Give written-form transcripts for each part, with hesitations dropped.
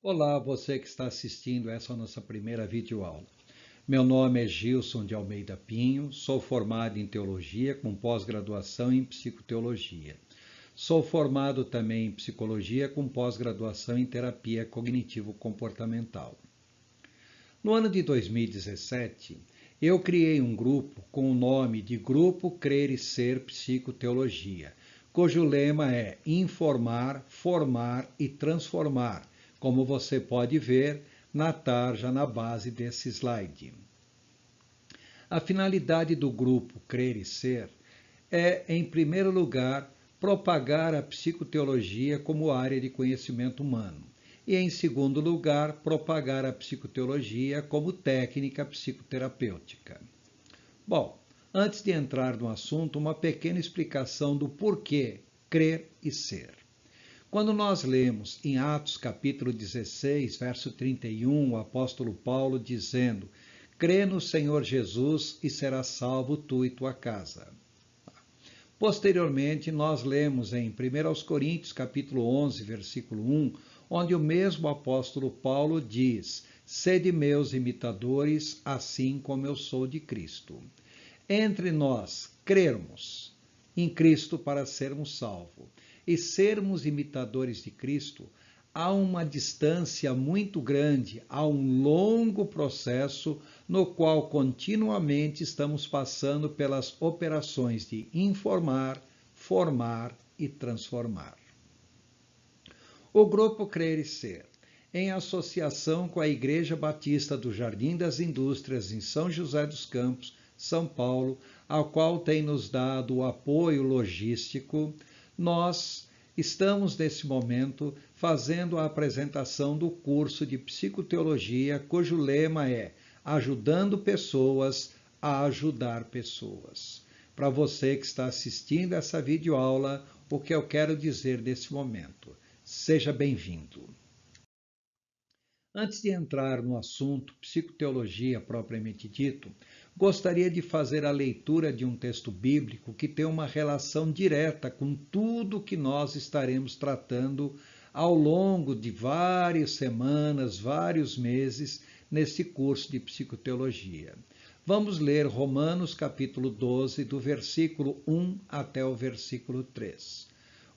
Olá, você que está assistindo essa nossa primeira videoaula. Meu nome é Gilson de Almeida Pinho, sou formado em Teologia com pós-graduação em Psicoteologia. Sou formado também em Psicologia com pós-graduação em Terapia Cognitivo-Comportamental. No ano de 2017, eu criei um grupo com o nome de Grupo Crer e Ser Psicoteologia, cujo lema é informar, formar e transformar, como você pode ver na tarja na base desse slide. A finalidade do grupo Crer e Ser é, em primeiro lugar, propagar a psicoteologia como área de conhecimento humano e, em segundo lugar, propagar a psicoteologia como técnica psicoterapêutica. Bom, antes de entrar no assunto, uma pequena explicação do porquê crer e ser. Quando nós lemos em Atos capítulo 16, verso 31, o apóstolo Paulo dizendo: crê no Senhor Jesus e serás salvo tu e tua casa. Posteriormente, nós lemos em 1 Coríntios capítulo 11, versículo 1, onde o mesmo apóstolo Paulo diz: sede meus imitadores, assim como eu sou de Cristo. Entre nós crermos em Cristo para sermos salvos e sermos imitadores de Cristo, há uma distância muito grande, há um longo processo no qual continuamente estamos passando pelas operações de informar, formar e transformar. O Grupo Crer e Ser, em associação com a Igreja Batista do Jardim das Indústrias em São José dos Campos, São Paulo, ao qual tem nos dado o apoio logístico, nós estamos nesse momento fazendo a apresentação do curso de psicoteologia, cujo lema é ajudando pessoas a ajudar pessoas. Para você que está assistindo essa videoaula, o que eu quero dizer nesse momento? Seja bem-vindo. Antes de entrar no assunto psicoteologia propriamente dito, gostaria de fazer a leitura de um texto bíblico que tem uma relação direta com tudo que nós estaremos tratando ao longo de várias semanas, vários meses, nesse curso de psicoteologia. Vamos ler Romanos capítulo 12, do versículo 1 até o versículo 3.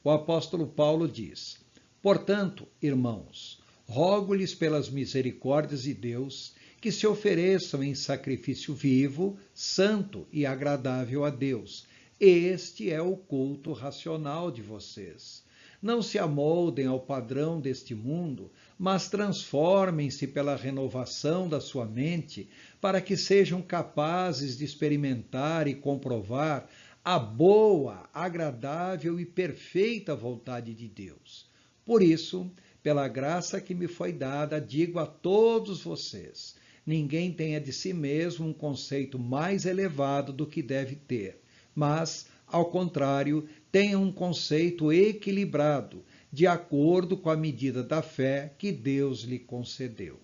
O apóstolo Paulo diz: portanto, irmãos, rogo-lhes pelas misericórdias de Deus que se ofereçam em sacrifício vivo, santo e agradável a Deus. Este é o culto racional de vocês. Não se amoldem ao padrão deste mundo, mas transformem-se pela renovação da sua mente, para que sejam capazes de experimentar e comprovar a boa, agradável e perfeita vontade de Deus. Por isso, pela graça que me foi dada, digo a todos vocês: ninguém tenha de si mesmo um conceito mais elevado do que deve ter, mas, ao contrário, tenha um conceito equilibrado, de acordo com a medida da fé que Deus lhe concedeu.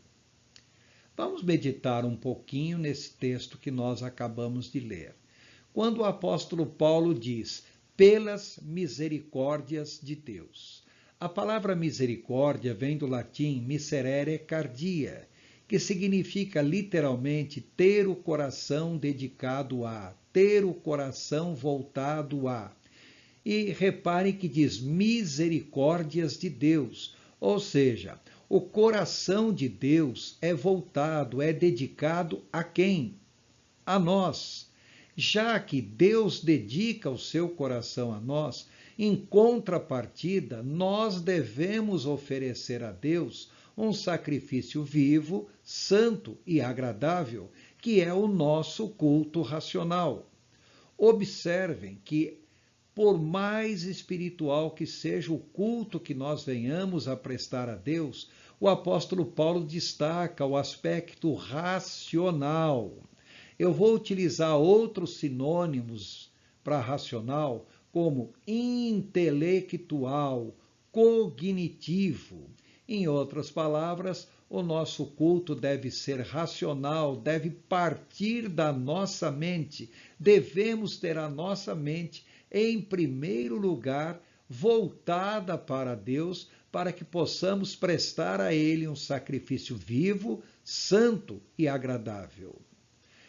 Vamos meditar um pouquinho nesse texto que nós acabamos de ler. Quando o apóstolo Paulo diz, pelas misericórdias de Deus. A palavra misericórdia vem do latim miserere cardia, que significa literalmente ter o coração dedicado a, ter o coração voltado a. E repare que diz misericórdias de Deus, ou seja, o coração de Deus é voltado, é dedicado a quem? A nós. Já que Deus dedica o seu coração a nós, em contrapartida, nós devemos oferecer a Deus um sacrifício vivo, santo e agradável, que é o nosso culto racional. Observem que, por mais espiritual que seja o culto que nós venhamos a prestar a Deus, o apóstolo Paulo destaca o aspecto racional. Eu vou utilizar outros sinônimos para racional, como intelectual, cognitivo. Em outras palavras, o nosso culto deve ser racional, deve partir da nossa mente. Devemos ter a nossa mente, em primeiro lugar, voltada para Deus, para que possamos prestar a Ele um sacrifício vivo, santo e agradável.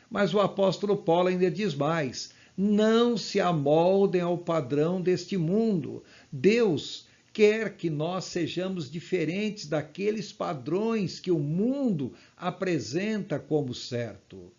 Mas o apóstolo Paulo ainda diz mais: não se amoldem ao padrão deste mundo. Deus quer que nós sejamos diferentes daqueles padrões que o mundo apresenta como certo.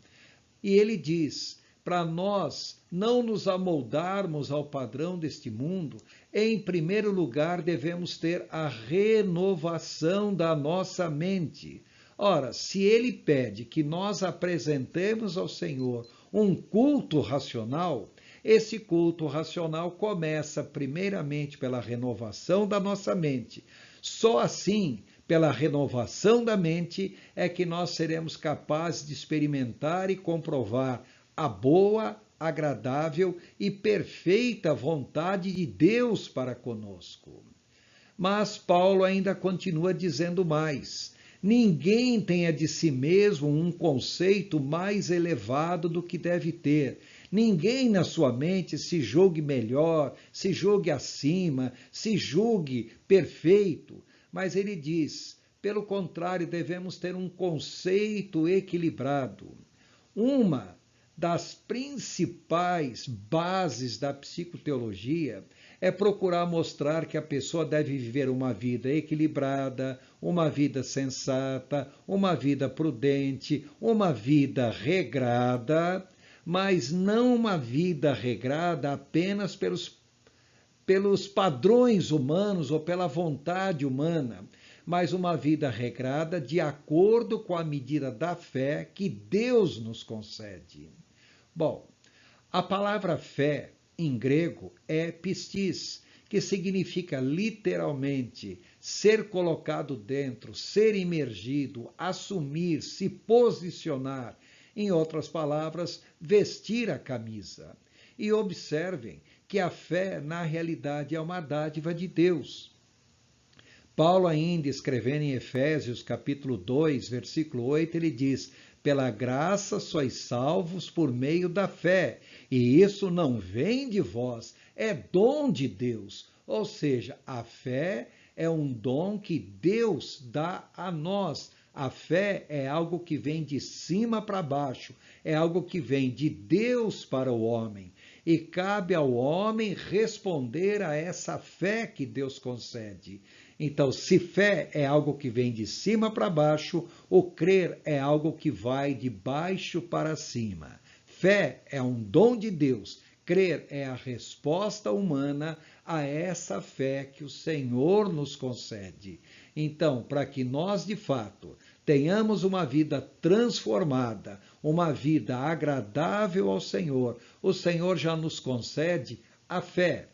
E ele diz: para nós não nos amoldarmos ao padrão deste mundo, em primeiro lugar devemos ter a renovação da nossa mente. Ora, se ele pede que nós apresentemos ao Senhor um culto racional, esse culto racional começa primeiramente pela renovação da nossa mente. Só assim, pela renovação da mente, é que nós seremos capazes de experimentar e comprovar a boa, agradável e perfeita vontade de Deus para conosco. Mas Paulo ainda continua dizendo mais: ninguém tenha de si mesmo um conceito mais elevado do que deve ter. Ninguém na sua mente se julgue melhor, se julgue acima, se julgue perfeito. Mas ele diz: pelo contrário, devemos ter um conceito equilibrado. Uma das principais bases da psicoteologia é procurar mostrar que a pessoa deve viver uma vida equilibrada, uma vida sensata, uma vida prudente, uma vida regrada, mas não uma vida regrada apenas pelos padrões humanos ou pela vontade humana, mas uma vida regrada de acordo com a medida da fé que Deus nos concede. Bom, a palavra fé em grego é pistis, que significa literalmente ser colocado dentro, ser imergido, assumir, se posicionar. Em outras palavras, vestir a camisa. E observem que a fé, na realidade, é uma dádiva de Deus. Paulo, ainda escrevendo em Efésios, capítulo 2, versículo 8, ele diz: pela graça sois salvos por meio da fé, e isso não vem de vós, é dom de Deus. Ou seja, a fé é um dom que Deus dá a nós. A fé é algo que vem de cima para baixo, é algo que vem de Deus para o homem. E cabe ao homem responder a essa fé que Deus concede. Então, se fé é algo que vem de cima para baixo, o crer é algo que vai de baixo para cima. Fé é um dom de Deus, crer é a resposta humana a essa fé que o Senhor nos concede. Então, para que nós, de fato, tenhamos uma vida transformada, uma vida agradável ao Senhor, o Senhor já nos concede a fé.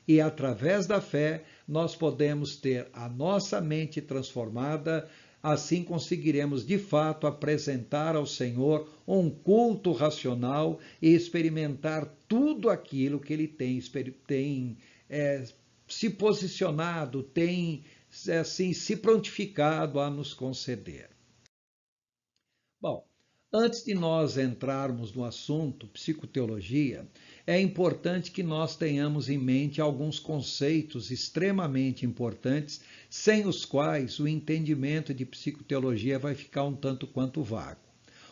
E através da fé, nós podemos ter a nossa mente transformada, assim conseguiremos de fato apresentar ao Senhor um culto racional e experimentar tudo aquilo que Ele tem se posicionado, tem assim, se prontificado a nos conceder. Bom, antes de nós entrarmos no assunto psicoteologia, é importante que nós tenhamos em mente alguns conceitos extremamente importantes, sem os quais o entendimento de psicoteologia vai ficar um tanto quanto vago.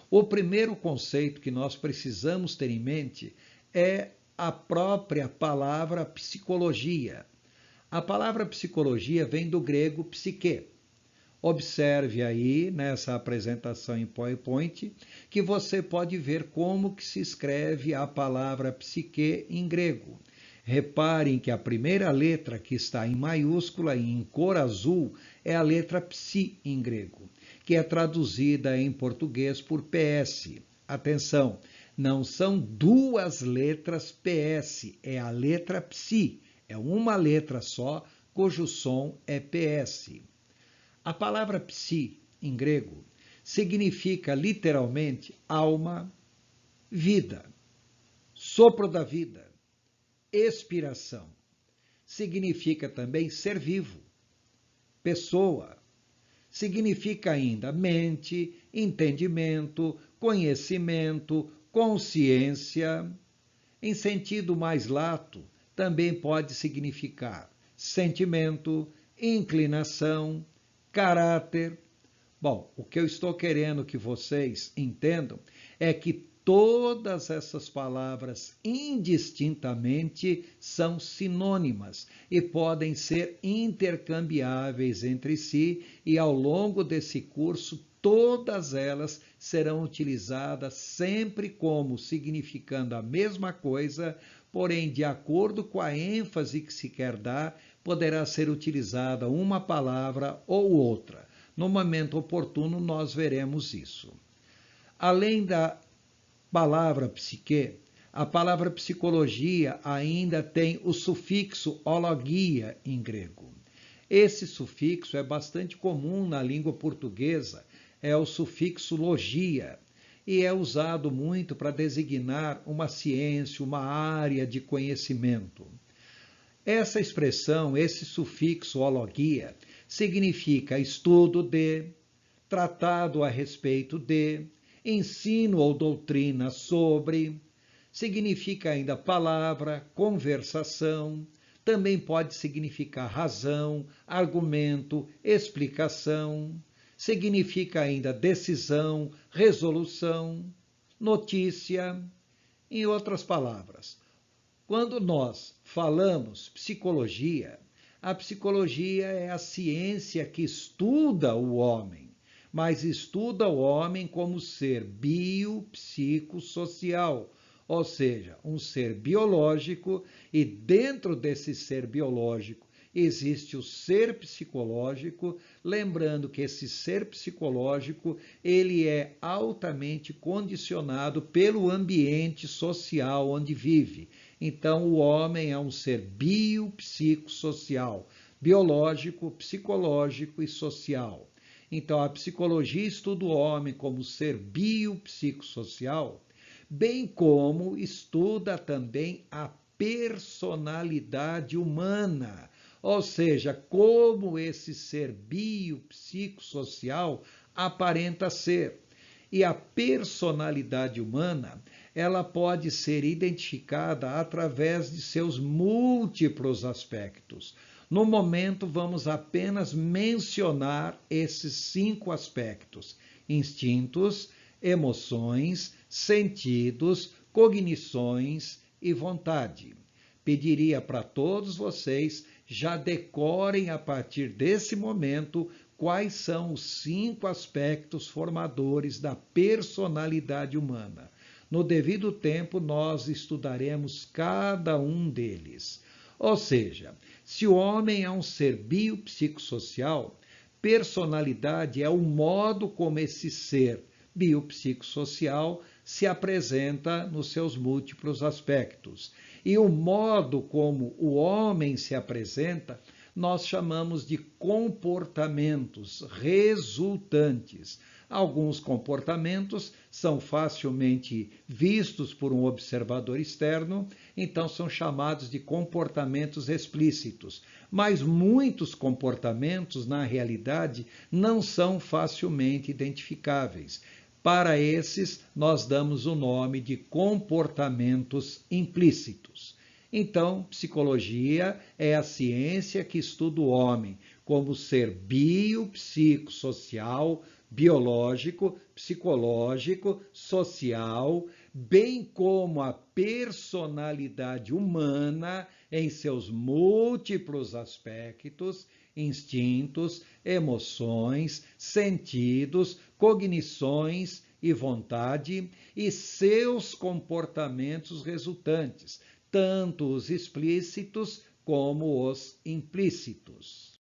O primeiro conceito que nós precisamos ter em mente é a própria palavra psicologia. A palavra psicologia vem do grego psique. Observe aí nessa apresentação em PowerPoint que você pode ver como que se escreve a palavra psique em grego. Reparem que a primeira letra que está em maiúscula e em cor azul é a letra psi em grego, que é traduzida em português por PS. Atenção, não são duas letras PS, é a letra psi, é uma letra só, cujo som é PS. A palavra psi, em grego, significa literalmente alma, vida, sopro da vida, expiração. Significa também ser vivo, pessoa. Significa ainda mente, entendimento, conhecimento, consciência. Em sentido mais lato, também pode significar sentimento, inclinação, caráter. Bom, o que eu estou querendo que vocês entendam é que todas essas palavras indistintamente são sinônimas e podem ser intercambiáveis entre si, e ao longo desse curso todas elas serão utilizadas sempre como significando a mesma coisa, porém, de acordo com a ênfase que se quer dar, poderá ser utilizada uma palavra ou outra. No momento oportuno, nós veremos isso. Além da palavra psique, a palavra psicologia ainda tem o sufixo ologia em grego. Esse sufixo é bastante comum na língua portuguesa, é o sufixo logia, e é usado muito para designar uma ciência, uma área de conhecimento. Essa expressão, esse sufixo ologia, significa estudo de, tratado a respeito de, ensino ou doutrina sobre, significa ainda palavra, conversação, também pode significar razão, argumento, explicação, significa ainda decisão, resolução, notícia. Em outras palavras, quando nós falamos psicologia, a psicologia é a ciência que estuda o homem, mas estuda o homem como ser biopsicossocial, ou seja, um ser biológico, e dentro desse ser biológico existe o ser psicológico, lembrando que esse ser psicológico, ele é altamente condicionado pelo ambiente social onde vive. Então, o homem é um ser biopsicossocial, biológico, psicológico e social. Então, a psicologia estuda o homem como ser biopsicossocial, bem como estuda também a personalidade humana, ou seja, como esse ser biopsicossocial aparenta ser. E a personalidade humana, ela pode ser identificada através de seus múltiplos aspectos. No momento, vamos apenas mencionar esses 5 aspectos: instintos, emoções, sentidos, cognições e vontade. Pediria para todos vocês já decorem a partir desse momento quais são os 5 aspectos formadores da personalidade humana. No devido tempo, nós estudaremos cada um deles. Ou seja, se o homem é um ser biopsicossocial, personalidade é o modo como esse ser biopsicossocial se apresenta nos seus múltiplos aspectos. E o modo como o homem se apresenta, nós chamamos de comportamentos resultantes. Alguns comportamentos são facilmente vistos por um observador externo, então são chamados de comportamentos explícitos. Mas muitos comportamentos, na realidade, não são facilmente identificáveis. Para esses, nós damos o nome de comportamentos implícitos. Então, psicologia é a ciência que estuda o homem como ser biopsicossocial, biológico, psicológico, social, bem como a personalidade humana em seus múltiplos aspectos, instintos, emoções, sentidos, cognições e vontade, e seus comportamentos resultantes, tanto os explícitos como os implícitos.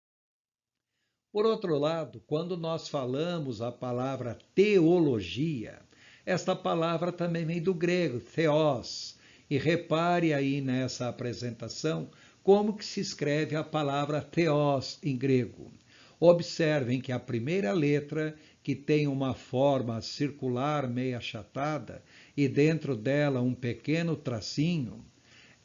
Por outro lado, quando nós falamos a palavra teologia, esta palavra também vem do grego, theos, e repare aí nessa apresentação como que se escreve a palavra theos em grego. Observem que a primeira letra, que tem uma forma circular meio achatada e dentro dela um pequeno tracinho,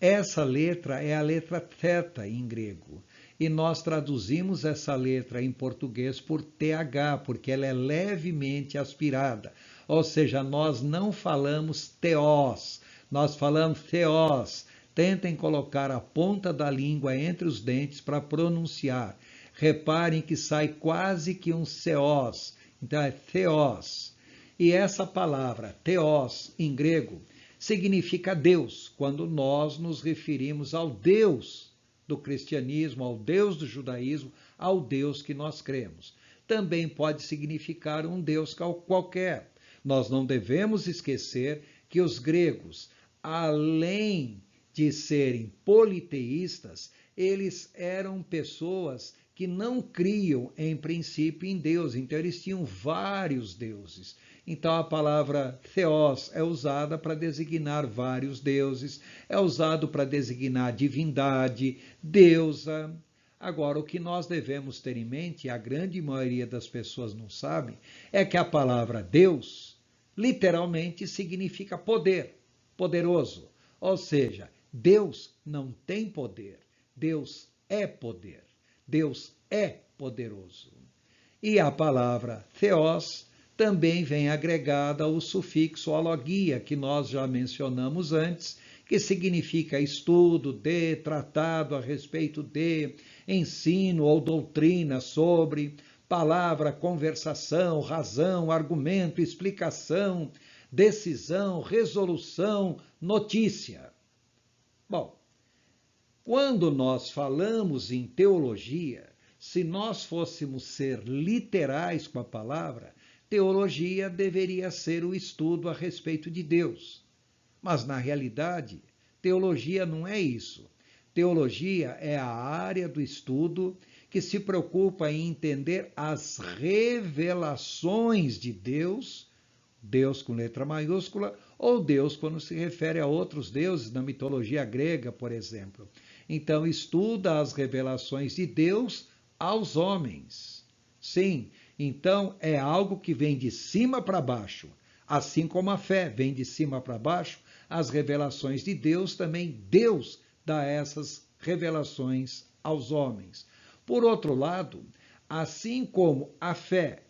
essa letra é a letra θ em grego. E nós traduzimos essa letra em português por TH, porque ela é levemente aspirada. Ou seja, nós não falamos teós, nós falamos theos. Tentem colocar a ponta da língua entre os dentes para pronunciar. Reparem que sai quase que um theos, então é theos. E essa palavra theos, em grego, significa Deus, quando nós nos referimos ao Deus do cristianismo, ao Deus do judaísmo, ao Deus que nós cremos. Também pode significar um Deus qualquer. Nós não devemos esquecer que os gregos, além de serem politeístas, eles eram pessoas que não criam em princípio em Deus, então eles tinham vários deuses. Então a palavra theos é usada para designar vários deuses, é usado para designar divindade, deusa. Agora, o que nós devemos ter em mente, e a grande maioria das pessoas não sabe, é que a palavra Deus literalmente significa poder, poderoso. Ou seja, Deus não tem poder, Deus é poder, Deus é poderoso. E a palavra theos também vem agregada ao sufixo ologia, que nós já mencionamos antes, que significa estudo de, tratado a respeito de, ensino ou doutrina sobre, palavra, conversação, razão, argumento, explicação, decisão, resolução, notícia. Bom, quando nós falamos em teologia, se nós fôssemos ser literais com a palavra, teologia deveria ser o estudo a respeito de Deus. Mas, na realidade, teologia não é isso. Teologia é a área do estudo que se preocupa em entender as revelações de Deus, Deus com letra maiúscula, ou Deus quando se refere a outros deuses, na mitologia grega, por exemplo. Então, estuda as revelações de Deus aos homens. Sim, então é algo que vem de cima para baixo. Assim como a fé vem de cima para baixo, as revelações de Deus também Deus dá essas revelações aos homens. Por outro lado, assim como a fé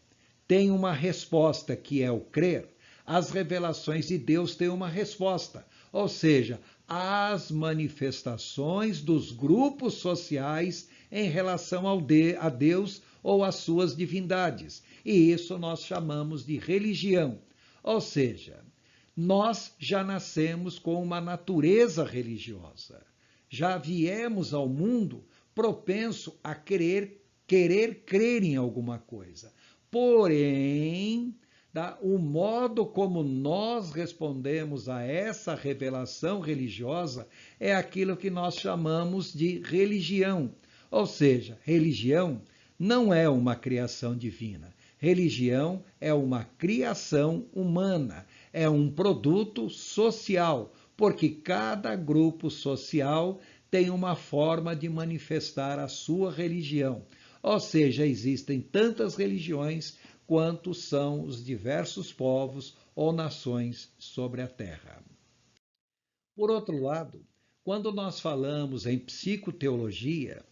tem uma resposta que é o crer, as revelações de Deus têm uma resposta, ou seja, as manifestações dos grupos sociais em relação a Deus ou às suas divindades. E isso nós chamamos de religião. Ou seja, nós já nascemos com uma natureza religiosa. Já viemos ao mundo propenso a querer crer em alguma coisa. Porém, o modo como nós respondemos a essa revelação religiosa é aquilo que nós chamamos de religião. Ou seja, religião não é uma criação divina. Religião é uma criação humana, é um produto social, porque cada grupo social tem uma forma de manifestar a sua religião. Ou seja, existem tantas religiões quanto são os diversos povos ou nações sobre a Terra. Por outro lado, quando nós falamos em psicoteologia,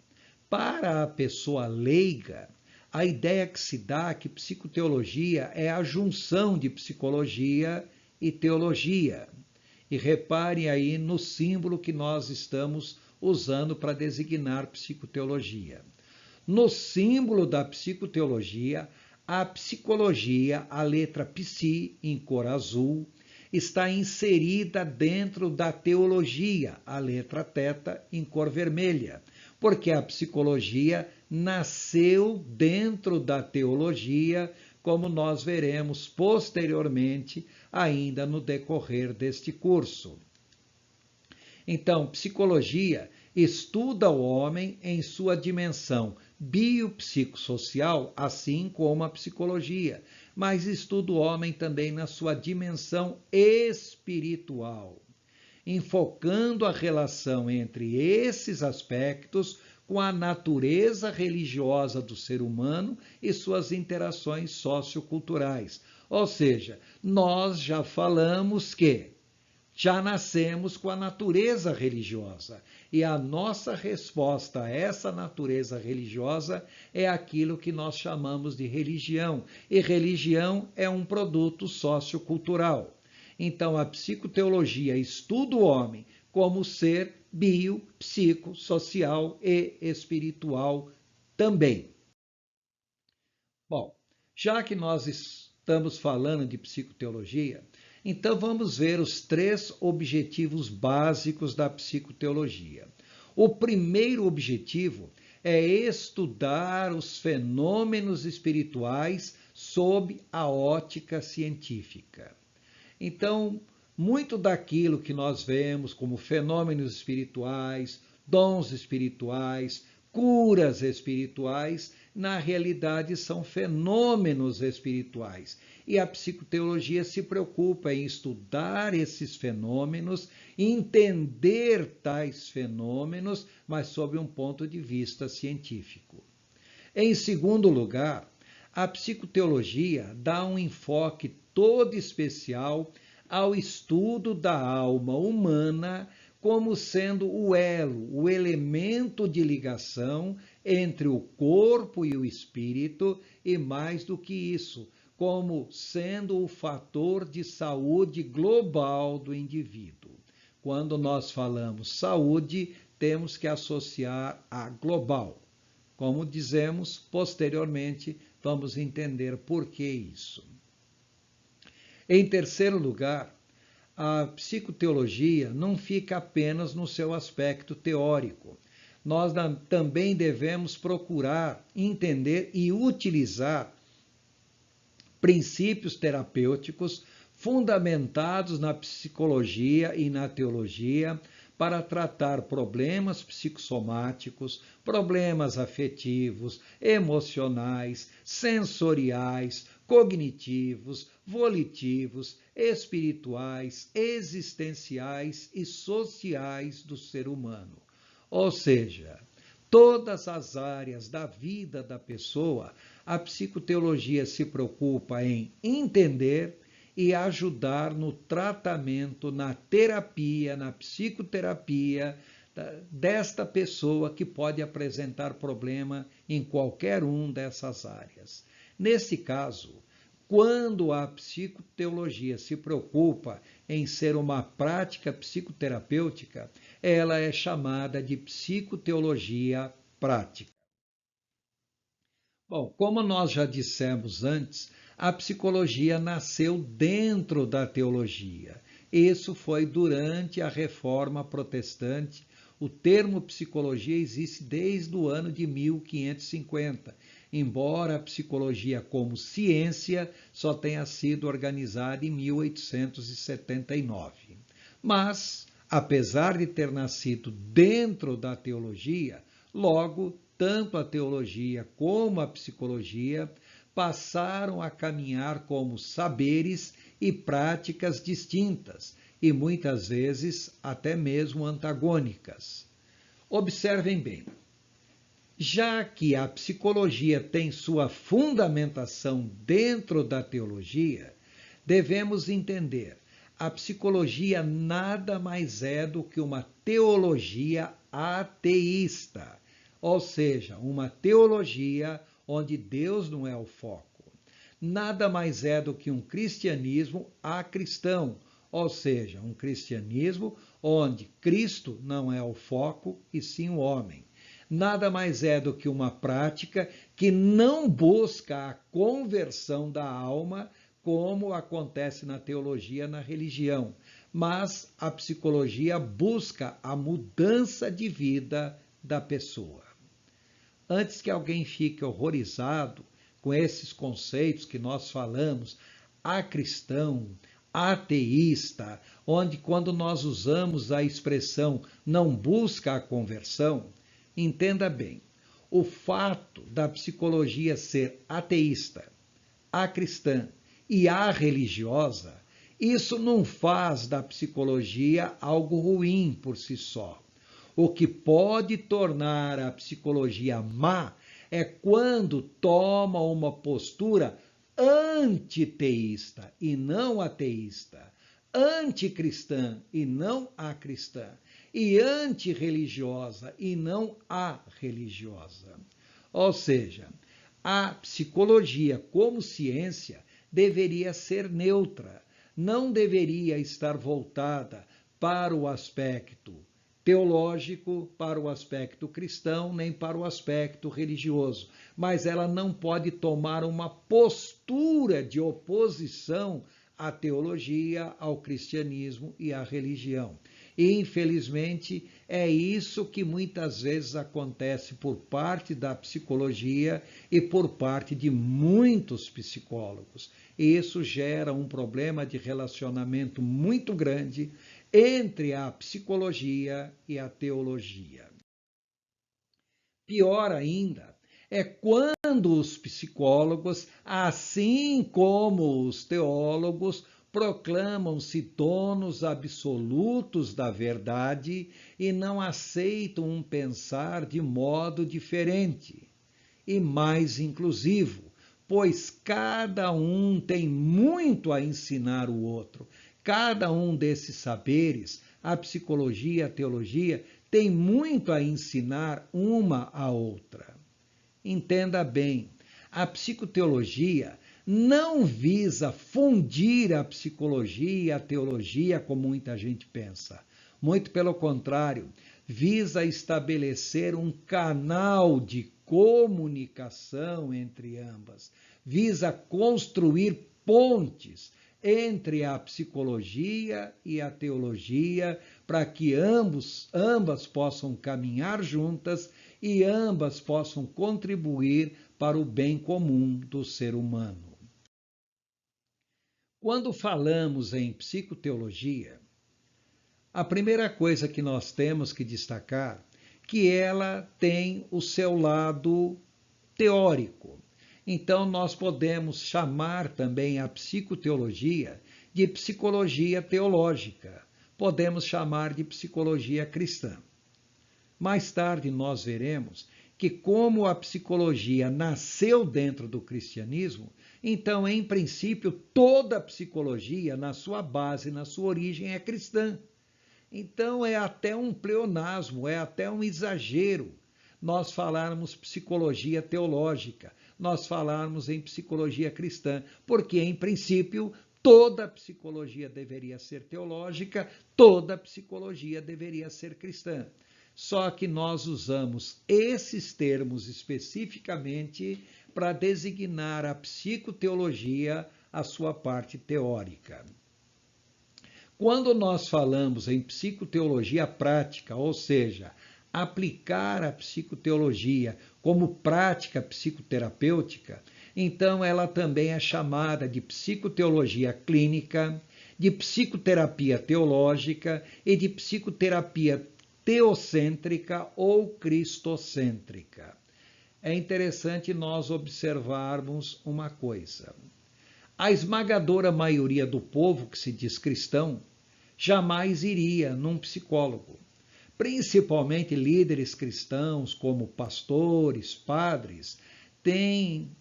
para a pessoa leiga, a ideia que se dá é que psicoteologia é a junção de psicologia e teologia. E reparem aí no símbolo que nós estamos usando para designar psicoteologia. No símbolo da psicoteologia, a psicologia, a letra psi, em cor azul, está inserida dentro da teologia, a letra teta, em cor vermelha, porque a psicologia nasceu dentro da teologia, como nós veremos posteriormente, ainda no decorrer deste curso. Então, psicologia estuda o homem em sua dimensão biopsicossocial, assim como a psicologia, mas estuda o homem também na sua dimensão espiritual, enfocando a relação entre esses aspectos com a natureza religiosa do ser humano e suas interações socioculturais. Ou seja, nós já falamos que já nascemos com a natureza religiosa. E a nossa resposta a essa natureza religiosa é aquilo que nós chamamos de religião. E religião é um produto sociocultural. Então, a psicoteologia estuda o homem como ser bio, psico, social e espiritual também. Bom, já que nós estamos falando de psicoteologia, então vamos ver os 3 objetivos básicos da psicoteologia. O primeiro objetivo é estudar os fenômenos espirituais sob a ótica científica. Então, muito daquilo que nós vemos como fenômenos espirituais, dons espirituais, curas espirituais, na realidade são fenômenos espirituais. E a psicoteologia se preocupa em estudar esses fenômenos, entender tais fenômenos, mas sob um ponto de vista científico. Em segundo lugar, a psicoteologia dá um enfoque todo especial ao estudo da alma humana como sendo o elo, o elemento de ligação entre o corpo e o espírito, e mais do que isso, como sendo o fator de saúde global do indivíduo. Quando nós falamos saúde, temos que associar a global. Como dizemos, posteriormente, vamos entender por que isso. Em terceiro lugar, a psicoteologia não fica apenas no seu aspecto teórico. Nós também devemos procurar entender e utilizar princípios terapêuticos fundamentados na psicologia e na teologia para tratar problemas psicossomáticos, problemas afetivos, emocionais, sensoriais, cognitivos, volitivos, espirituais, existenciais e sociais do ser humano. Ou seja, todas as áreas da vida da pessoa, a psicoteologia se preocupa em entender e ajudar no tratamento, na terapia, na psicoterapia desta pessoa que pode apresentar problema em qualquer uma dessas áreas. Nesse caso, quando a psicoteologia se preocupa em ser uma prática psicoterapêutica, ela é chamada de psicoteologia prática. Bom, como nós já dissemos antes, a psicologia nasceu dentro da teologia. Isso foi durante a Reforma Protestante. O termo psicologia existe desde o ano de 1550, embora a psicologia como ciência só tenha sido organizada em 1879. Mas, apesar de ter nascido dentro da teologia, logo, tanto a teologia como a psicologia passaram a caminhar como saberes e práticas distintas e muitas vezes até mesmo antagônicas. Observem bem, já que a psicologia tem sua fundamentação dentro da teologia, devemos entender, a psicologia nada mais é do que uma teologia ateísta, ou seja, uma teologia onde Deus não é o foco. Nada mais é do que um cristianismo acristão, ou seja, um cristianismo onde Cristo não é o foco e sim o homem. Nada mais é do que uma prática que não busca a conversão da alma, como acontece na teologia, na religião, mas a psicologia busca a mudança de vida da pessoa. Antes que alguém fique horrorizado com esses conceitos que nós falamos, acristão, ateísta, onde quando nós usamos a expressão não busca a conversão, entenda bem, o fato da psicologia ser ateísta, acristã e arreligiosa, isso não faz da psicologia algo ruim por si só. O que pode tornar a psicologia má é quando toma uma postura antiteísta e não ateísta, anticristã e não acristã, e antirreligiosa e não arreligiosa. Ou seja, a psicologia como ciência deveria ser neutra, não deveria estar voltada para o aspecto teológico para o aspecto cristão, nem para o aspecto religioso. Mas ela não pode tomar uma postura de oposição à teologia, ao cristianismo e à religião. E, infelizmente, é isso que muitas vezes acontece por parte da psicologia e por parte de muitos psicólogos. E isso gera um problema de relacionamento muito grande entre a psicologia e a teologia. Pior ainda é quando os psicólogos, assim como os teólogos, proclamam-se donos absolutos da verdade e não aceitam um pensar de modo diferente e mais inclusivo, pois cada um tem muito a ensinar o outro. Cada um desses saberes, a psicologia, a teologia, tem muito a ensinar uma à outra. Entenda bem, a psicoteologia não visa fundir a psicologia e a teologia como muita gente pensa. Muito pelo contrário, visa estabelecer um canal de comunicação entre ambas, visa construir pontes entre a psicologia e a teologia, para que ambas possam caminhar juntas e ambas possam contribuir para o bem comum do ser humano. Quando falamos em psicoteologia, a primeira coisa que nós temos que destacar é que ela tem o seu lado teórico. Então, nós podemos chamar também a psicoteologia de psicologia teológica. Podemos chamar de psicologia cristã. Mais tarde, nós veremos que, como a psicologia nasceu dentro do cristianismo, então, em princípio, toda a psicologia, na sua base, na sua origem, é cristã. Então, é até um pleonasmo, é até um exagero nós falarmos psicologia teológica, nós falarmos em psicologia cristã, porque, em princípio, toda a psicologia deveria ser teológica, toda a psicologia deveria ser cristã. Só que nós usamos esses termos especificamente para designar a psicoteologia, a sua parte teórica. Quando nós falamos em psicoteologia prática, ou seja, aplicar a psicoteologia como prática psicoterapêutica, então ela também é chamada de psicoteologia clínica, de psicoterapia teológica e de psicoterapia teocêntrica ou cristocêntrica. É interessante nós observarmos uma coisa. A esmagadora maioria do povo que se diz cristão jamais iria num psicólogo. Principalmente líderes cristãos, como pastores, padres,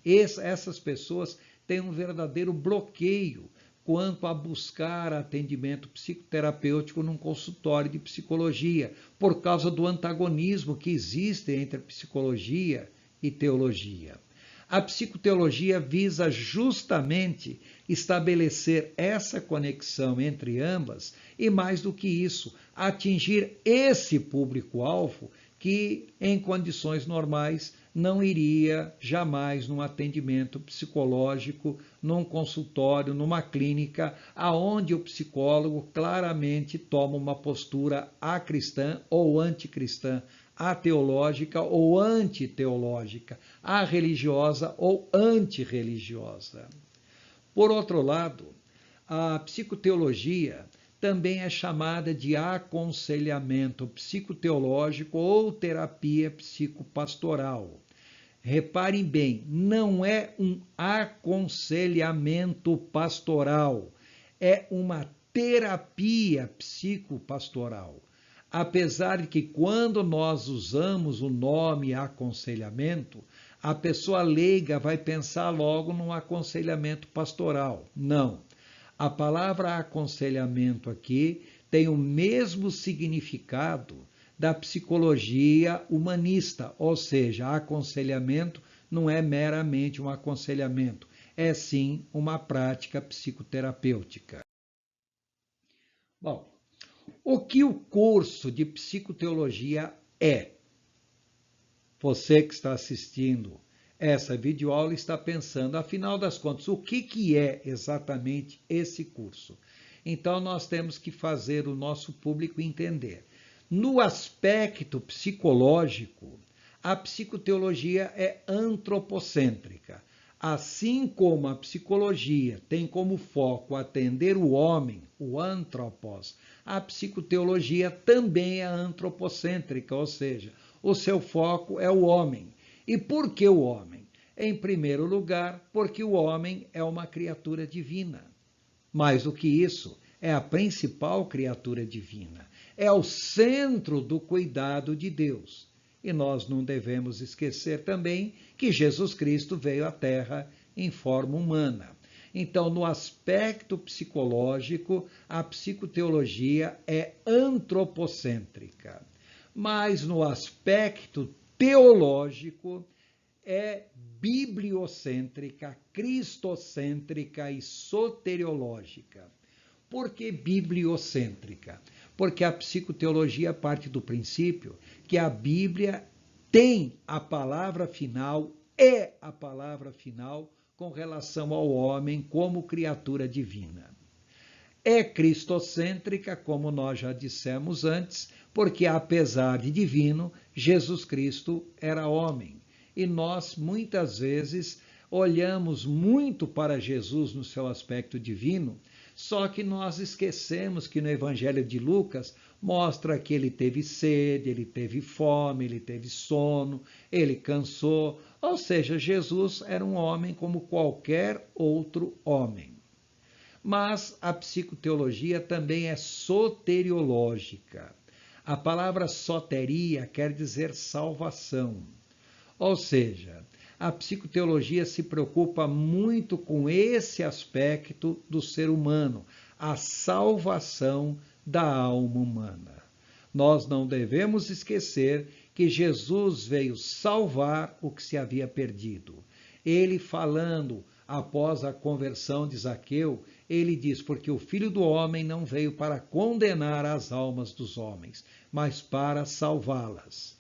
essas pessoas têm um verdadeiro bloqueio quanto a buscar atendimento psicoterapêutico num consultório de psicologia, por causa do antagonismo que existe entre psicologia e teologia. A psicoteologia visa justamente estabelecer essa conexão entre ambas e, mais do que isso, atingir esse público-alvo que, em condições normais, não iria jamais num atendimento psicológico, num consultório, numa clínica, aonde o psicólogo claramente toma uma postura acristã ou anticristã, ateológica ou antiteológica, arreligiosa ou antirreligiosa. Por outro lado, a psicoteologia também é chamada de aconselhamento psicoteológico ou terapia psicopastoral. Reparem bem, não é um aconselhamento pastoral, é uma terapia psicopastoral. Apesar de que, quando nós usamos o nome aconselhamento, a pessoa leiga vai pensar logo num aconselhamento pastoral. Não. A palavra aconselhamento aqui tem o mesmo significado da psicologia humanista, ou seja, aconselhamento não é meramente um aconselhamento, é sim uma prática psicoterapêutica. Bom, O que o curso de psicoteologia é? Você que está assistindo essa videoaula está pensando, afinal das contas, o que é exatamente esse curso? Então, nós temos que fazer o nosso público entender. No aspecto psicológico, a psicoteologia é antropocêntrica. Assim como a psicologia tem como foco atender o homem, o antropos, a psicoteologia também é antropocêntrica, ou seja, o seu foco é o homem. E por que o homem? Em primeiro lugar, porque o homem é uma criatura divina. Mais do que isso, é a principal criatura divina. É o centro do cuidado de Deus. E nós não devemos esquecer também que Jesus Cristo veio à Terra em forma humana. Então, no aspecto psicológico, a psicoteologia é antropocêntrica. Mas no aspecto teológico, é bibliocêntrica, cristocêntrica e soteriológica. Por que bibliocêntrica? Porque a psicoteologia parte do princípio que a Bíblia tem a palavra final, é a palavra final com relação ao homem como criatura divina. É cristocêntrica, como nós já dissemos antes, porque apesar de divino, Jesus Cristo era homem. E nós, muitas vezes, olhamos muito para Jesus no seu aspecto divino, só que nós esquecemos que no Evangelho de Lucas mostra que ele teve sede, ele teve fome, ele teve sono, ele cansou. Ou seja, Jesus era um homem como qualquer outro homem. Mas a psicoteologia também é soteriológica. A palavra soteria quer dizer salvação. Ou seja, a psicoteologia se preocupa muito com esse aspecto do ser humano, a salvação da alma humana. Nós não devemos esquecer que Jesus veio salvar o que se havia perdido. Ele falando após a conversão de Zaqueu, ele diz, porque o Filho do Homem não veio para condenar as almas dos homens, mas para salvá-las.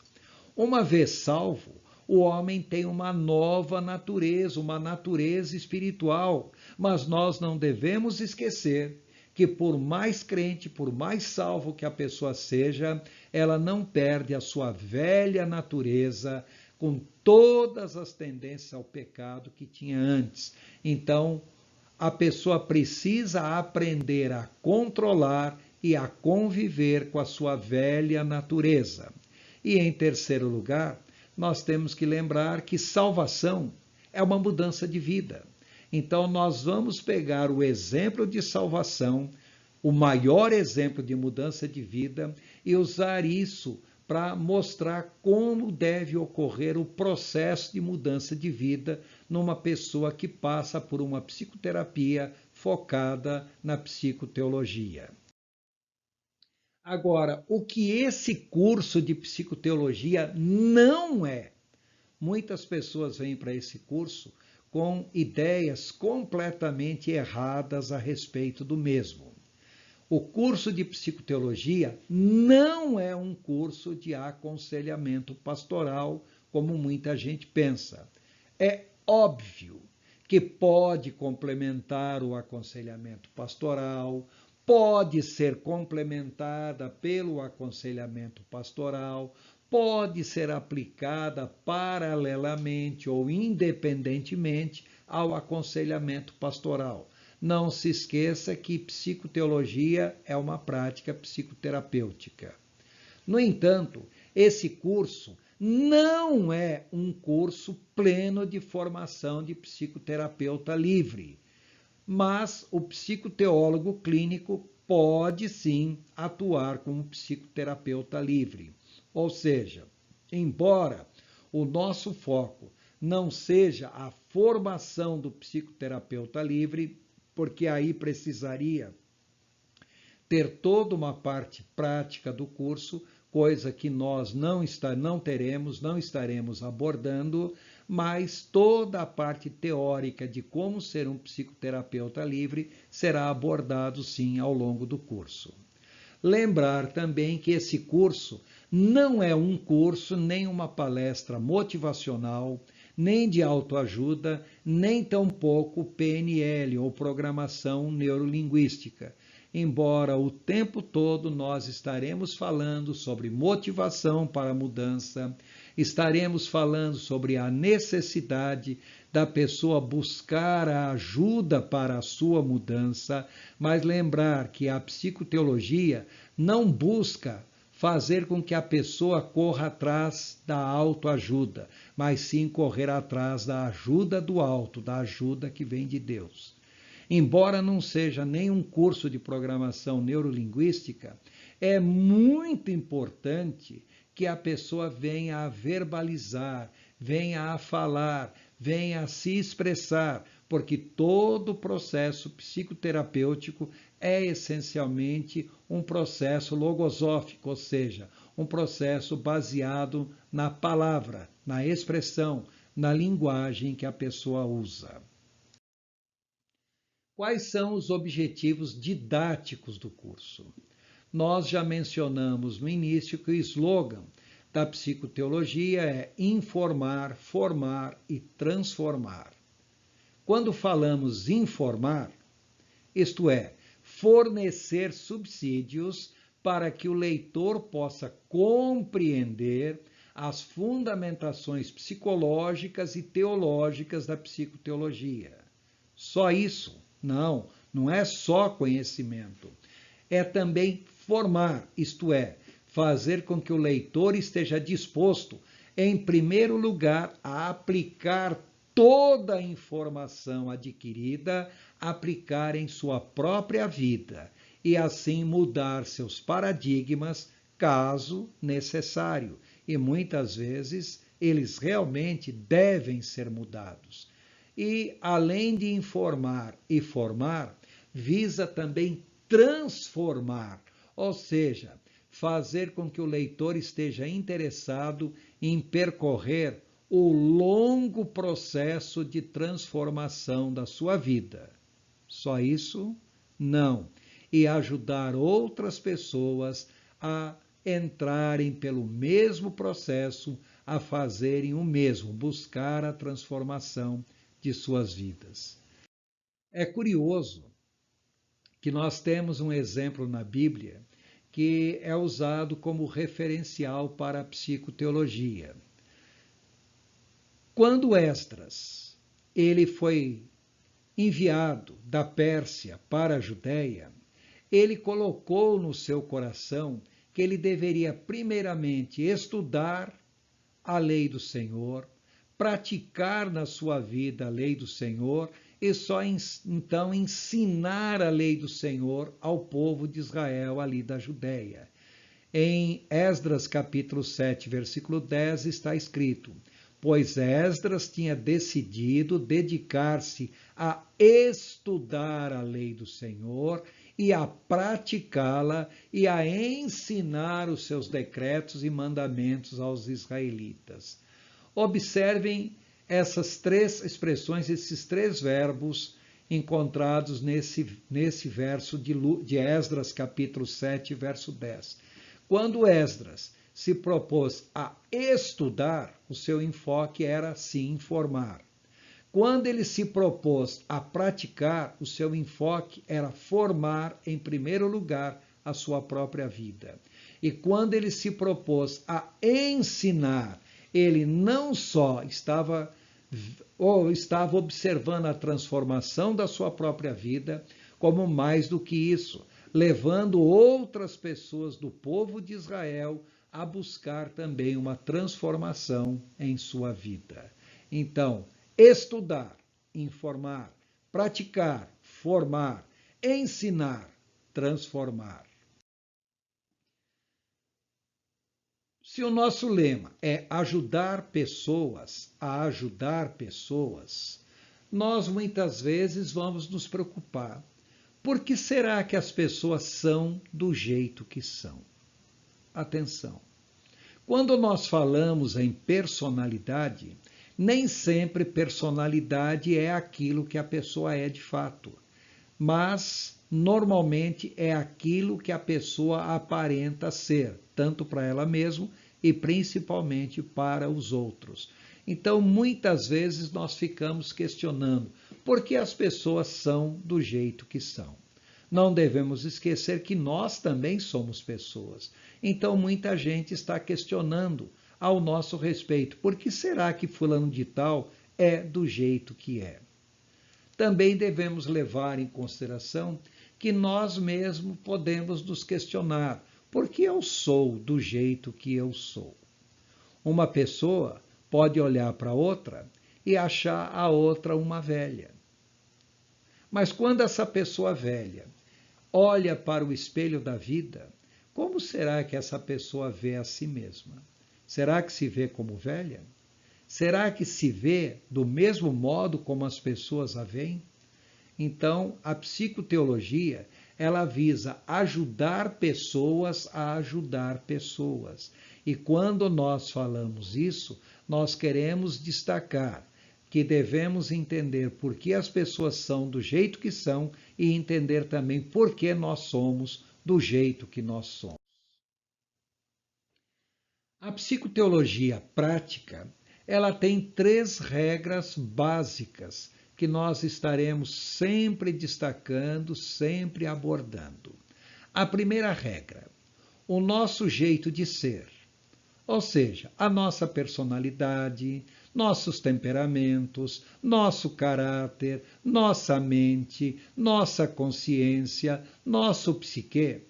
Uma vez salvo, o homem tem uma nova natureza, uma natureza espiritual, mas nós não devemos esquecer que por mais crente, por mais salvo que a pessoa seja, ela não perde a sua velha natureza com todas as tendências ao pecado que tinha antes. Então, a pessoa precisa aprender a controlar e a conviver com a sua velha natureza. E em terceiro lugar, nós temos que lembrar que salvação é uma mudança de vida. Então, nós vamos pegar o exemplo de salvação, o maior exemplo de mudança de vida, e usar isso para mostrar como deve ocorrer o processo de mudança de vida numa pessoa que passa por uma psicoterapia focada na psicoteologia. Agora, o que esse curso de psicoteologia não é? Muitas pessoas vêm para esse curso com ideias completamente erradas a respeito do mesmo. O curso de psicoteologia não é um curso de aconselhamento pastoral, como muita gente pensa. É óbvio que pode complementar o aconselhamento pastoral, pode ser complementada pelo aconselhamento pastoral, pode ser aplicada paralelamente ou independentemente ao aconselhamento pastoral. Não se esqueça que psicoteologia é uma prática psicoterapêutica. No entanto, esse curso não é um curso pleno de formação de psicoterapeuta livre, mas o psicoteólogo clínico pode sim atuar como psicoterapeuta livre. Ou seja, embora o nosso foco não seja a formação do psicoterapeuta livre, porque aí precisaria ter toda uma parte prática do curso, coisa que nós não estaremos abordando, mas toda a parte teórica de como ser um psicoterapeuta livre será abordado sim ao longo do curso. Lembrar também que esse curso não é um curso, nem uma palestra motivacional, nem de autoajuda, nem tampouco PNL, ou Programação Neurolinguística. Embora o tempo todo nós estaremos falando sobre motivação para a mudança, estaremos falando sobre a necessidade da pessoa buscar a ajuda para a sua mudança, mas lembrar que a psicoteologia não busca fazer com que a pessoa corra atrás da autoajuda, mas sim correr atrás da ajuda do alto, da ajuda que vem de Deus. Embora não seja nenhum curso de programação neurolinguística, é muito importante que a pessoa venha a verbalizar, venha a falar, venha a se expressar, porque todo o processo psicoterapêutico é essencialmente um processo logosófico, ou seja, um processo baseado na palavra, na expressão, na linguagem que a pessoa usa. Quais são os objetivos didáticos do curso? Nós já mencionamos no início que o slogan da psicoteologia é informar, formar e transformar. Quando falamos informar, isto é, fornecer subsídios para que o leitor possa compreender as fundamentações psicológicas e teológicas da psicoteologia. Só isso? Não, não é só conhecimento. É também formar, isto é, fazer com que o leitor esteja disposto, em primeiro lugar, a aplicar toda a informação adquirida, aplicar em sua própria vida e assim mudar seus paradigmas, caso necessário. E muitas vezes eles realmente devem ser mudados. E, além de informar e formar, visa também transformar, ou seja, fazer com que o leitor esteja interessado em percorrer o longo processo de transformação da sua vida. Só isso? Não. E ajudar outras pessoas a entrarem pelo mesmo processo, a fazerem o mesmo, buscar a transformação de suas vidas. É curioso que nós temos um exemplo na Bíblia que é usado como referencial para a psicoteologia. Quando Esdras ele foi enviado da Pérsia para a Judéia, ele colocou no seu coração que ele deveria primeiramente estudar a lei do Senhor, praticar na sua vida a lei do Senhor e só então ensinar a lei do Senhor ao povo de Israel ali da Judéia. Em Esdras capítulo 7, versículo 10 está escrito: pois Esdras tinha decidido dedicar-se a estudar a lei do Senhor e a praticá-la e a ensinar os seus decretos e mandamentos aos israelitas. Observem essas três expressões, esses três verbos encontrados nesse verso de Esdras, capítulo 7, verso 10. Quando Esdras se propôs a estudar, o seu enfoque era se informar. Quando ele se propôs a praticar, o seu enfoque era formar, em primeiro lugar, a sua própria vida. E quando ele se propôs a ensinar, ele não só estava observando a transformação da sua própria vida, como mais do que isso, levando outras pessoas do povo de Israel a buscar também uma transformação em sua vida. Então, estudar, informar, praticar, formar, ensinar, transformar. Se o nosso lema é ajudar pessoas a ajudar pessoas, nós muitas vezes vamos nos preocupar. Por que será que as pessoas são do jeito que são? Atenção! Quando nós falamos em personalidade, nem sempre personalidade é aquilo que a pessoa é de fato. mas normalmente é aquilo que a pessoa aparenta ser, tanto para ela mesma e principalmente para os outros. Então, muitas vezes nós ficamos questionando por que as pessoas são do jeito que são. Não devemos esquecer que nós também somos pessoas. Então, muita gente está questionando ao nosso respeito. Por que será que fulano de tal é do jeito que é? Também devemos levar em consideração que nós mesmos podemos nos questionar: por que eu sou do jeito que eu sou? Uma pessoa pode olhar para outra e achar a outra uma velha. Mas quando essa pessoa velha olha para o espelho da vida, como será que essa pessoa vê a si mesma? Será que se vê como velha? Será que se vê do mesmo modo como as pessoas a veem? Então, a psicoteologia, ela visa ajudar pessoas a ajudar pessoas. E quando nós falamos isso, nós queremos destacar que devemos entender por que as pessoas são do jeito que são e entender também por que nós somos do jeito que nós somos. A psicoteologia prática, ela tem 3 regras básicas que nós estaremos sempre destacando, sempre abordando. A primeira regra, o nosso jeito de ser, ou seja, a nossa personalidade, nossos temperamentos, nosso caráter, nossa mente, nossa consciência, nosso psique,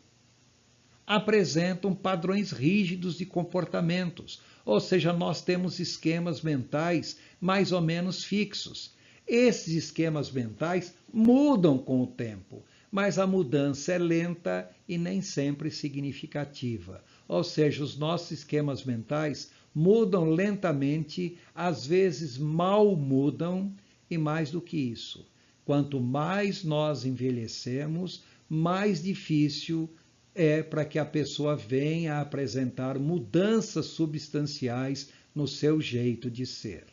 apresentam padrões rígidos de comportamentos, ou seja, nós temos esquemas mentais mais ou menos fixos. Esses esquemas mentais mudam com o tempo, mas a mudança é lenta e nem sempre significativa. Ou seja, os nossos esquemas mentais mudam lentamente, às vezes mal mudam, e mais do que isso, quanto mais nós envelhecemos, mais difícil é para que a pessoa venha a apresentar mudanças substanciais no seu jeito de ser.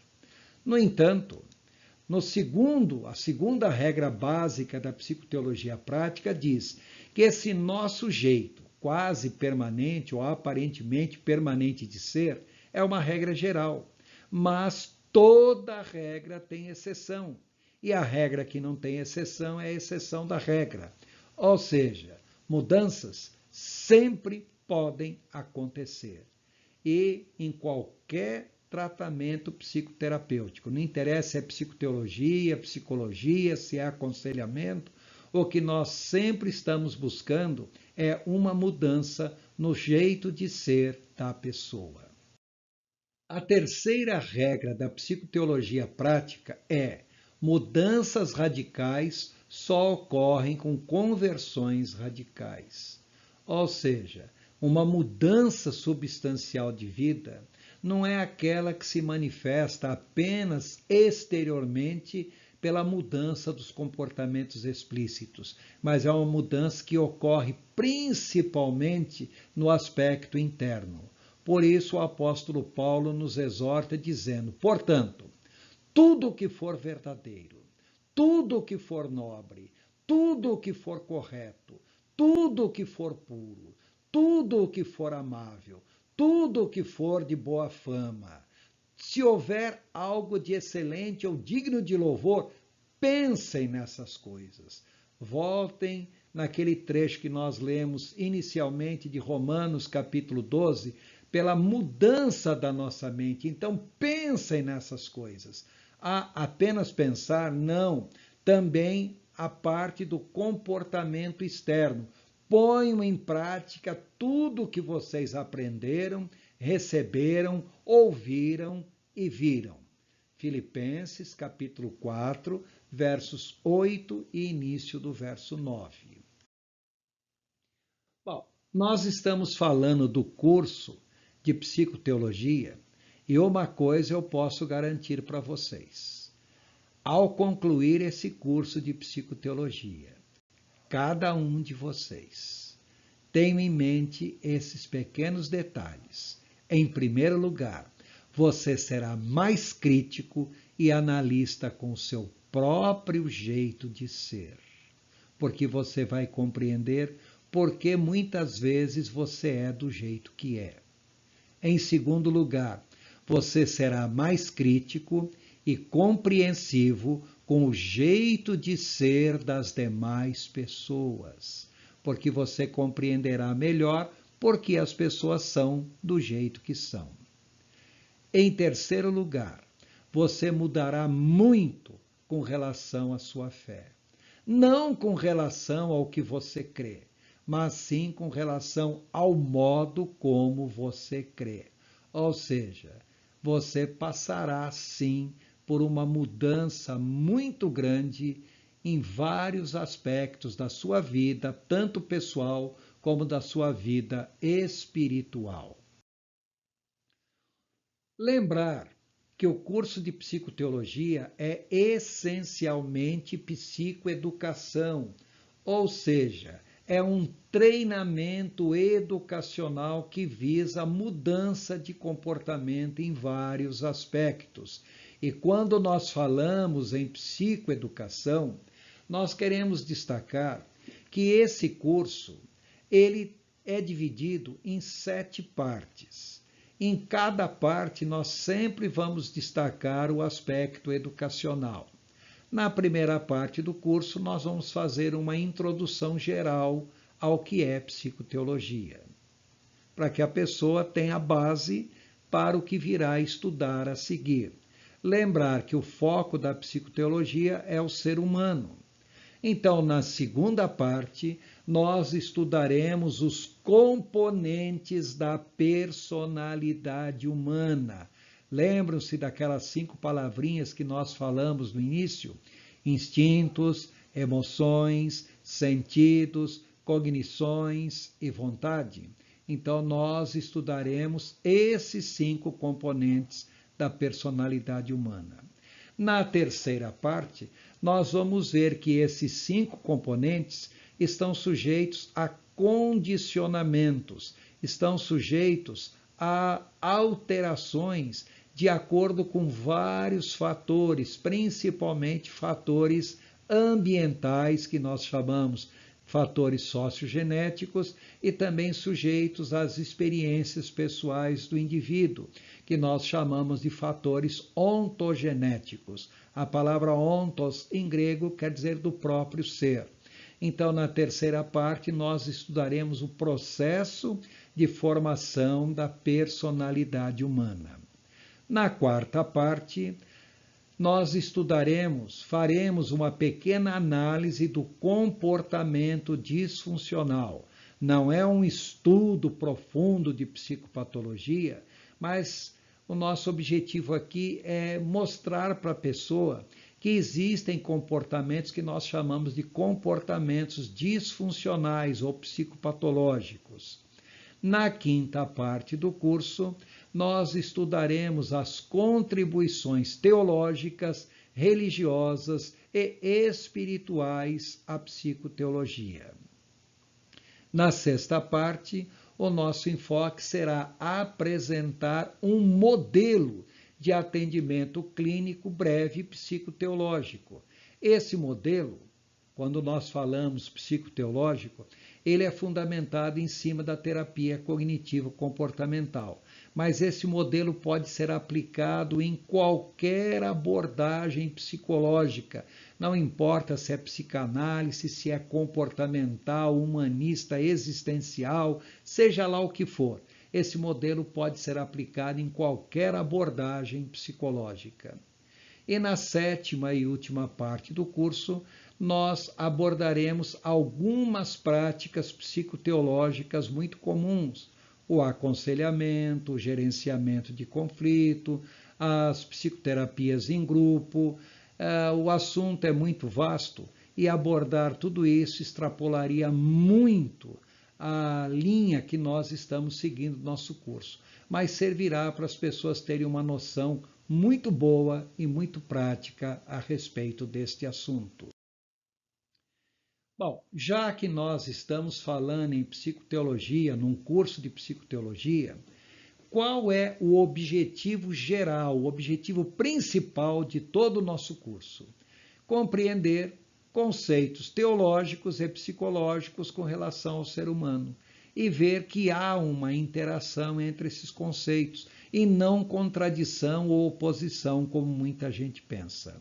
No entanto, a segunda regra básica da psicoteologia prática diz que esse nosso jeito quase permanente ou aparentemente permanente de ser é uma regra geral, mas toda regra tem exceção, e a regra que não tem exceção é a exceção da regra. Ou seja, mudanças sempre podem acontecer. E em qualquer tratamento psicoterapêutico, não interessa se é psicoteologia, psicologia, se é aconselhamento, o que nós sempre estamos buscando é uma mudança no jeito de ser da pessoa. A terceira regra da psicoteologia prática é: mudanças radicais só ocorrem com conversões radicais. Ou seja, uma mudança substancial de vida não é aquela que se manifesta apenas exteriormente pela mudança dos comportamentos explícitos, mas é uma mudança que ocorre principalmente no aspecto interno. Por isso o apóstolo Paulo nos exorta dizendo: portanto, tudo o que for verdadeiro, tudo o que for nobre, tudo o que for correto, tudo o que for puro, tudo o que for amável, tudo o que for de boa fama, se houver algo de excelente ou digno de louvor, pensem nessas coisas. Voltem naquele trecho que nós lemos inicialmente de Romanos capítulo 12, pela mudança da nossa mente. Então pensem nessas coisas. Apenas pensar, não. Também a parte do comportamento externo. Ponham em prática tudo o que vocês aprenderam, receberam, ouviram e viram. Filipenses capítulo 4, versos 8 e início do verso 9. Bom, nós estamos falando do curso de psicoteologia e uma coisa eu posso garantir para vocês. Ao concluir esse curso de psicoteologia, cada um de vocês tenha em mente esses pequenos detalhes. Em primeiro lugar, você será mais crítico e analista com o seu próprio jeito de ser. porque você vai compreender porque muitas vezes você é do jeito que é. Em segundo lugar, você será mais crítico e compreensivo com o jeito de ser das demais pessoas, porque você compreenderá melhor porque as pessoas são do jeito que são. Em terceiro lugar, você mudará muito com relação à sua fé. Não com relação ao que você crê, mas sim com relação ao modo como você crê. Ou seja, você passará sim por uma mudança muito grande em vários aspectos da sua vida, tanto pessoal como da sua vida espiritual. Lembrar que o curso de psicoteologia é essencialmente psicoeducação, ou seja, é um treinamento educacional que visa a mudança de comportamento em vários aspectos. E quando nós falamos em psicoeducação, nós queremos destacar que esse curso ele é dividido em 7 partes. Em cada parte, nós sempre vamos destacar o aspecto educacional. Na primeira parte do curso, nós vamos fazer uma introdução geral ao que é psicoteologia, para que a pessoa tenha base para o que virá estudar a seguir. Lembrar que o foco da psicoteologia é o ser humano. Então, na segunda parte, nós estudaremos os componentes da personalidade humana. Lembram-se daquelas 5 palavrinhas que nós falamos no início? Instintos, emoções, sentidos, cognições e vontade. Então, nós estudaremos esses 5 componentes da personalidade humana. Na terceira parte, nós vamos ver que esses 5 componentes estão sujeitos a condicionamentos, estão sujeitos a alterações de acordo com vários fatores, principalmente fatores ambientais, que nós chamamos fatores sociogenéticos, e também sujeitos às experiências pessoais do indivíduo, que nós chamamos de fatores ontogenéticos. A palavra ontos, em grego, quer dizer do próprio ser. Então, na terceira parte, nós estudaremos o processo de formação da personalidade humana. Na quarta parte, nós faremos uma pequena análise do comportamento disfuncional. Não é um estudo profundo de psicopatologia, mas o nosso objetivo aqui é mostrar para a pessoa que existem comportamentos que nós chamamos de comportamentos disfuncionais ou psicopatológicos. Na quinta parte do curso, nós estudaremos as contribuições teológicas, religiosas e espirituais à psicoteologia. Na sexta parte, o nosso enfoque será apresentar um modelo de atendimento clínico breve psicoteológico. Esse modelo, quando nós falamos psicoteológico, ele é fundamentado em cima da terapia cognitivo-comportamental. Mas esse modelo pode ser aplicado em qualquer abordagem psicológica. Não importa se é psicanálise, se é comportamental, humanista, existencial, seja lá o que for. Esse modelo pode ser aplicado em qualquer abordagem psicológica. E na sétima e última parte do curso, nós abordaremos algumas práticas psicoteológicas muito comuns: o aconselhamento, o gerenciamento de conflito, as psicoterapias em grupo. O assunto é muito vasto e abordar tudo isso extrapolaria muito a linha que nós estamos seguindo no nosso curso, mas servirá para as pessoas terem uma noção muito boa e muito prática a respeito deste assunto. Bom, já que nós estamos falando em psicoteologia, num curso de psicoteologia, qual é o objetivo geral, o objetivo principal de todo o nosso curso? Compreender conceitos teológicos e psicológicos com relação ao ser humano e ver que há uma interação entre esses conceitos e não contradição ou oposição, como muita gente pensa.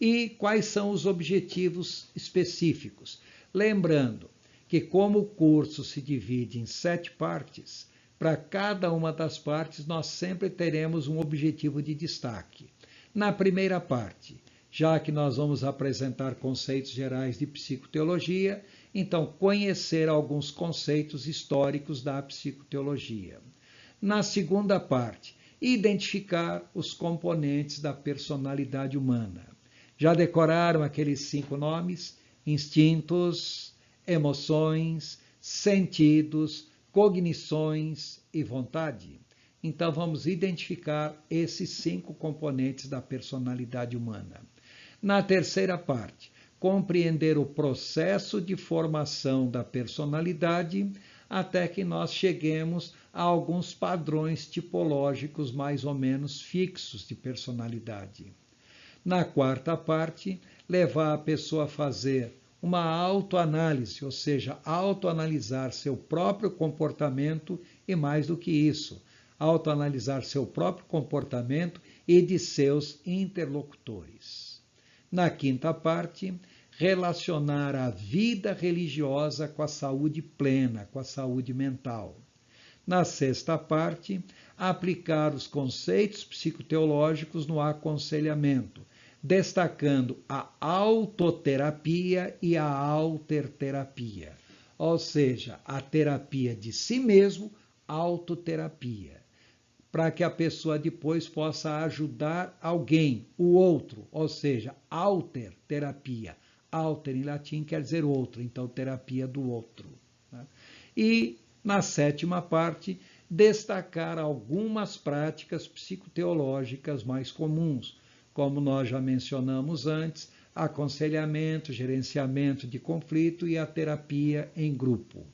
E quais são os objetivos específicos? Lembrando que, como o curso se divide em 7 partes, para cada uma das partes nós sempre teremos um objetivo de destaque. Na primeira parte, já que nós vamos apresentar conceitos gerais de psicoteologia, então conhecer alguns conceitos históricos da psicoteologia. Na segunda parte, identificar os componentes da personalidade humana. Já decoraram aqueles 5 nomes? Instintos, emoções, sentidos, cognições e vontade. Então vamos identificar esses 5 componentes da personalidade humana. Na terceira parte, compreender o processo de formação da personalidade até que nós cheguemos a alguns padrões tipológicos mais ou menos fixos de personalidade. Na quarta parte, levar a pessoa a fazer uma autoanálise, ou seja, autoanalisar seu próprio comportamento e, mais do que isso, autoanalisar seu próprio comportamento e de seus interlocutores. Na quinta parte, relacionar a vida religiosa com a saúde plena, com a saúde mental. Na sexta parte, aplicar os conceitos psicoteológicos no aconselhamento, destacando a autoterapia e a alterterapia, ou seja, a terapia de si mesmo, autoterapia, para que a pessoa depois possa ajudar alguém, o outro, ou seja, alterterapia. Alter em latim quer dizer outro, então terapia do outro. Né? E na sétima parte, destacar algumas práticas psicoteológicas mais comuns, como nós já mencionamos antes, aconselhamento, gerenciamento de conflito e a terapia em grupo.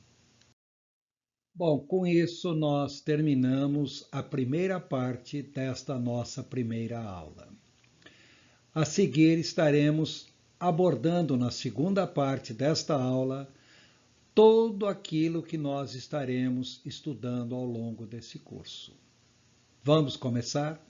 Bom, com isso nós terminamos a primeira parte desta nossa primeira aula. A seguir estaremos abordando na segunda parte desta aula tudo aquilo que nós estaremos estudando ao longo desse curso. Vamos começar?